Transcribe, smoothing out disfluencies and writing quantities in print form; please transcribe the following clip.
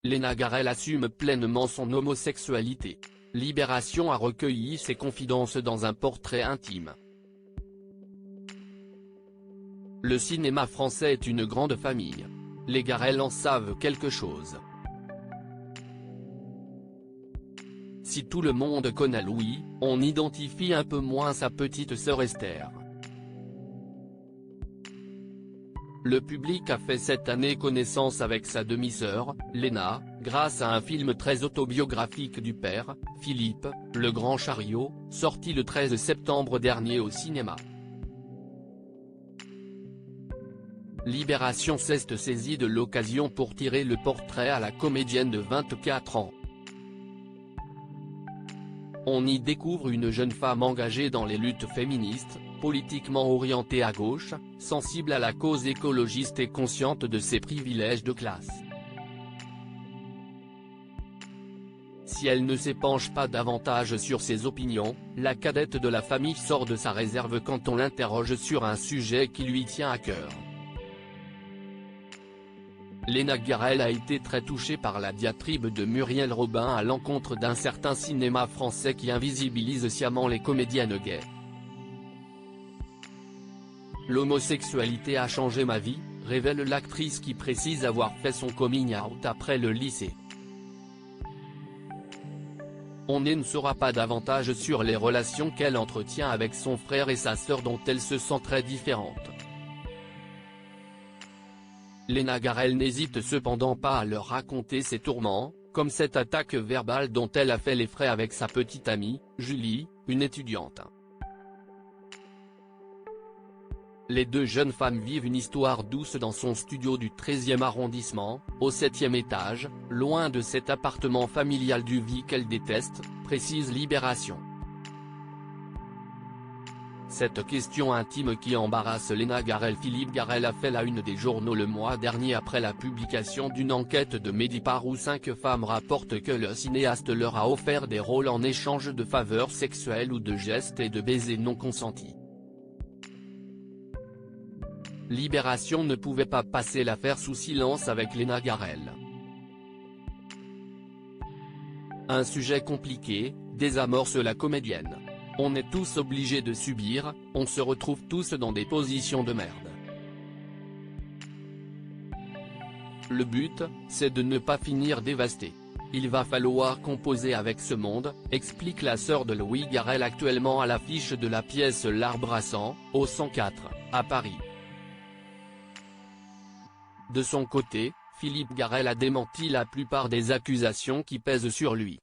Léna Garel assume pleinement son homosexualité. Libération a recueilli ses confidences dans un portrait intime. Le cinéma français est une grande famille. Les Garel en savent quelque chose. Si tout le monde connaît Louis, on identifie un peu moins sa petite sœur Esther. Le public a fait cette année connaissance avec sa demi-sœur, Léna, grâce à un film très autobiographique du père, Philippe, Le Grand Chariot, sorti le 13 septembre dernier au cinéma. Libération s'est saisie de l'occasion pour tirer le portrait à la comédienne de 24 ans. On y découvre une jeune femme engagée dans les luttes féministes, politiquement orientée à gauche, sensible à la cause écologiste et consciente de ses privilèges de classe. Si elle ne s'épanche pas davantage sur ses opinions, la cadette de la famille sort de sa réserve quand on l'interroge sur un sujet qui lui tient à cœur. Léna Garel a été très touchée par la diatribe de Muriel Robin à l'encontre d'un certain cinéma français qui invisibilise sciemment les comédiennes gays. L'homosexualité a changé ma vie, révèle l'actrice qui précise avoir fait son coming out après le lycée. On ne saura pas davantage sur les relations qu'elle entretient avec son frère et sa sœur dont elle se sent très différente. Léna Garel n'hésite cependant pas à leur raconter ses tourments, comme cette attaque verbale dont elle a fait les frais avec sa petite amie, Julie, une étudiante. Les deux jeunes femmes vivent une histoire douce dans son studio du 13e arrondissement, au 7e étage, loin de cet appartement familial du vie qu'elle déteste, précise Libération. Cette question intime qui embarrasse Léna Garel. Philippe Garel a fait la une des journaux le mois dernier après la publication d'une enquête de Mediapart où 5 femmes rapportent que le cinéaste leur a offert des rôles en échange de faveurs sexuelles ou de gestes et de baisers non consentis. Libération ne pouvait pas passer l'affaire sous silence avec Léna Garel. Un sujet compliqué, désamorce la comédienne. On est tous obligés de subir, on se retrouve tous dans des positions de merde. Le but, c'est de ne pas finir dévasté. Il va falloir composer avec ce monde, explique la sœur de Louis Garel actuellement à l'affiche de la pièce L'Art Brassant, au 104, à Paris. De son côté, Philippe Garel a démenti la plupart des accusations qui pèsent sur lui.